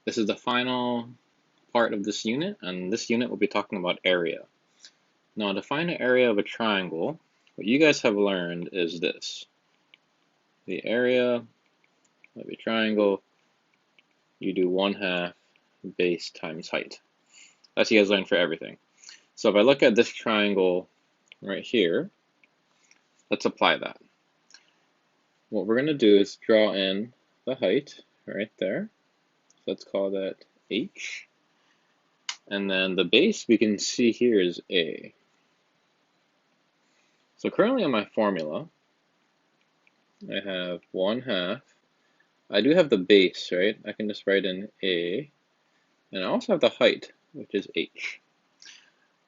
This is the final part of this unit, and this unit will be talking about area. Now, to find the area of a triangle, what you guys have learned is this. The area of a triangle, you do 1/2 base times height. That's what you guys learned for everything. So if I look at this triangle right here, let's apply that. What we're going to do is draw in the height right there. So let's call that H. And then the base we can see here is A. So currently on my formula, I have 1/2. I do have the base, right? I can just write in A. And I also have the height, which is H.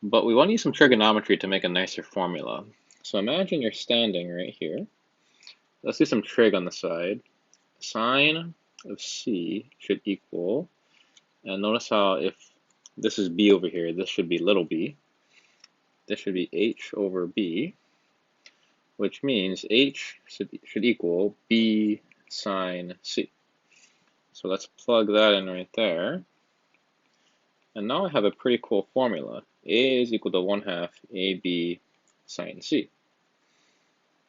But we want to use some trigonometry to make a nicer formula. So imagine you're standing right here. Let's do some trig on the side. Sine of C should equal, and notice how if this is B over here, this should be little b. This should be H over B, which means H should equal B sine C. So let's plug that in right there. And now I have a pretty cool formula. A is equal to 1/2 AB sine C.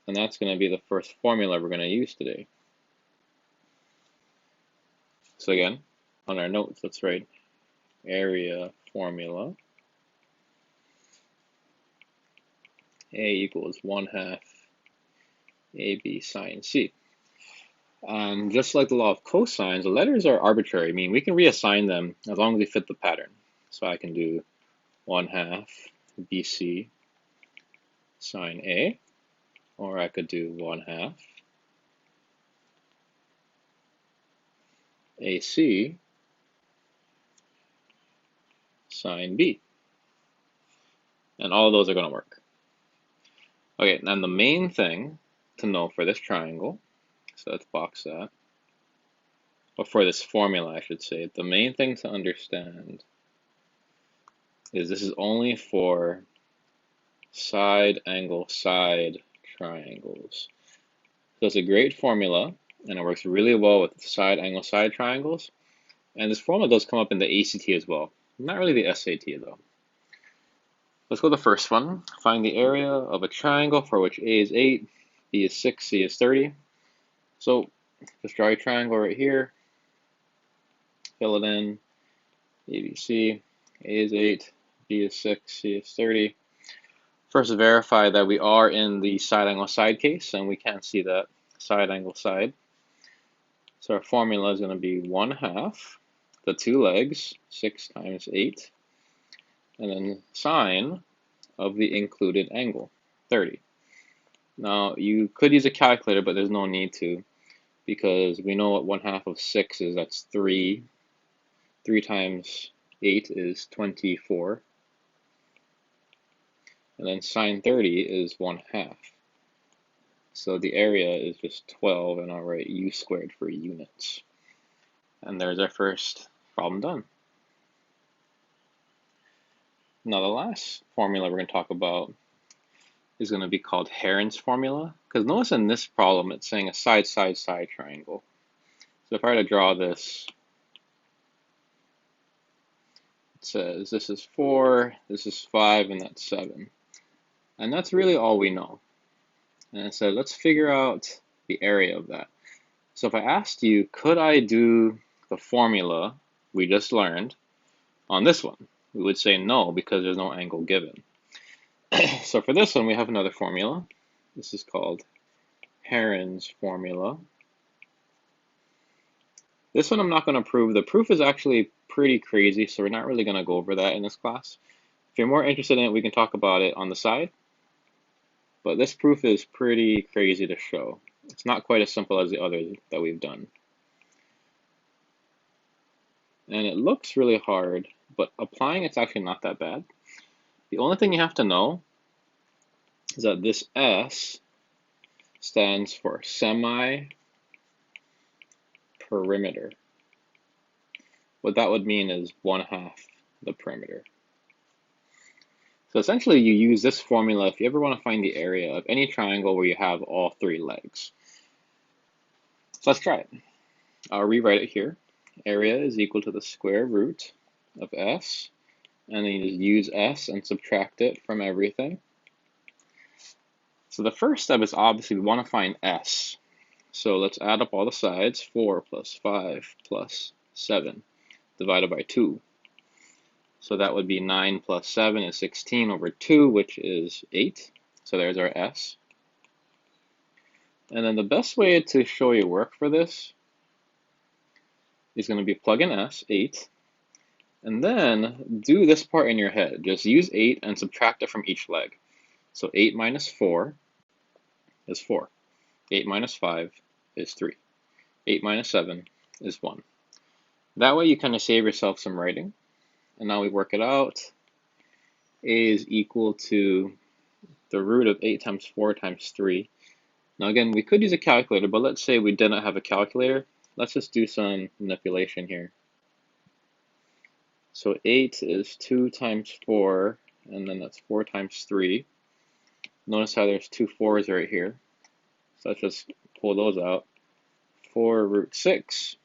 And that's going to be the first formula we're going to use today. So again, on our notes, let's write area formula. A equals 1/2 AB sine C. And just like the law of cosines, the letters are arbitrary. I mean, we can reassign them as long as they fit the pattern. So I can do 1/2 BC sine A, or I could do 1/2 AC sine B. And all of those are going to work. Okay, and the main thing to know for this triangle, so let's box that, or for this formula, I should say, the main thing to understand is this is only for side angle side triangles. So it's a great formula, and it works really well with side angle side triangles. And this formula does come up in the ACT as well. Not really the SAT though. Let's go to the first one. Find the area of a triangle for which A is 8, B is 6, C is 30. So just draw a triangle right here. Fill it in. ABC. A is 8, B is 6, C is 30. First, verify that we are in the side angle side case, and we can see that side angle side. So our formula is going to be 1/2 the two legs, 6 times 8, and then sine of the included angle, 30. Now, you could use a calculator, but there's no need to, because we know what 1/2 of 6 is. That's 3. 3 times 8 is 24. And then sine 30 is 1/2. So the area is just 12, and I'll write u squared for units. And there's our first problem done. Now the last formula we're going to talk about is going to be called Heron's formula, because notice in this problem it's saying a side-side-side triangle. So if I were to draw this, it says this is 4, this is 5, and that's 7. And that's really all we know. And it said, let's figure out the area of that. So if I asked you, could I do the formula we just learned on this one? We would say no, because there's no angle given. So for this one, we have another formula. This is called Heron's formula. This one I'm not going to prove. The proof is actually pretty crazy, so we're not really going to go over that in this class. If you're more interested in it, we can talk about it on the side. But this proof is pretty crazy to show. It's not quite as simple as the others that we've done. And it looks really hard, but applying it's actually not that bad. The only thing you have to know is that this S stands for semi-perimeter. What that would mean is 1/2 the perimeter. So essentially you use this formula if you ever want to find the area of any triangle where you have all 3 legs. So let's try it. I'll rewrite it here. area is equal to the square root of s, and then you just use s and subtract it from everything. So the first step is obviously we want to find s. So let's add up all the sides. 4 plus 5 plus 7 divided by 2. So that would be 9 plus 7 is 16 over 2, which is 8. So there's our s. And then the best way to show you work for this is going to be plug in s, 8, and then do this part in your head. Just use 8 and subtract it from each leg. So 8 minus 4 is 4. 8 minus 5 is 3. 8 minus 7 is 1. That way you kind of save yourself some writing. And now we work it out. A is equal to the root of 8 times 4 times 3. Now again, we could use a calculator, but let's say we didn't have a calculator. Let's just do some manipulation here. So 8 is 2 times 4, and then that's 4 times 3. Notice how there's two 4's right here. So let's just pull those out. 4 root 6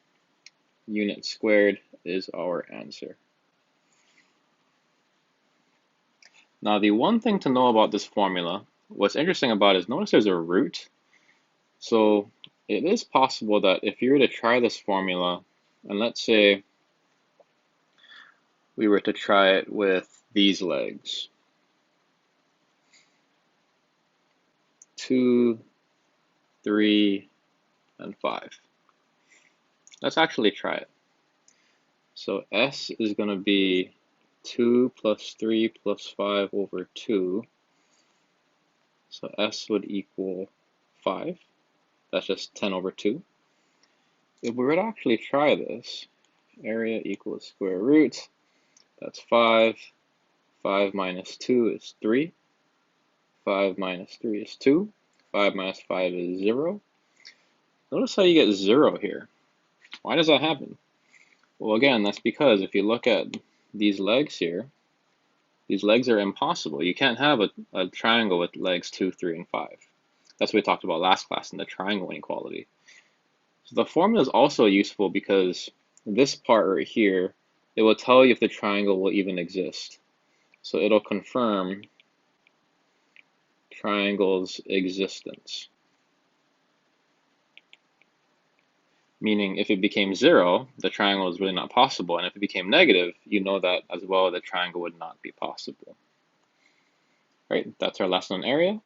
units squared is our answer. Now the one thing to know about this formula, what's interesting about it is notice there's a root. So it is possible that if you were to try this formula, and let's say we were to try it with these legs, 2, 3, and 5. Let's actually try it. So s is going to be 2 plus 3 plus 5 over 2. So s would equal 5. That's just 10 over 2. If we were to actually try this, area equals square root, that's 5. 5 minus 2 is 3. 5 minus 3 is 2. 5 minus 5 is 0. Notice how you get 0 here. Why does that happen? Well, again, that's because if you look at these legs here, these legs are impossible. You can't have a triangle with legs 2, 3, and 5. That's what we talked about last class in the triangle inequality. So the formula is also useful because this part right here, it will tell you if the triangle will even exist. So it'll confirm triangle's existence. Meaning if it became 0, the triangle is really not possible. And if it became negative, you know that as well the triangle would not be possible. Right, that's our lesson on area.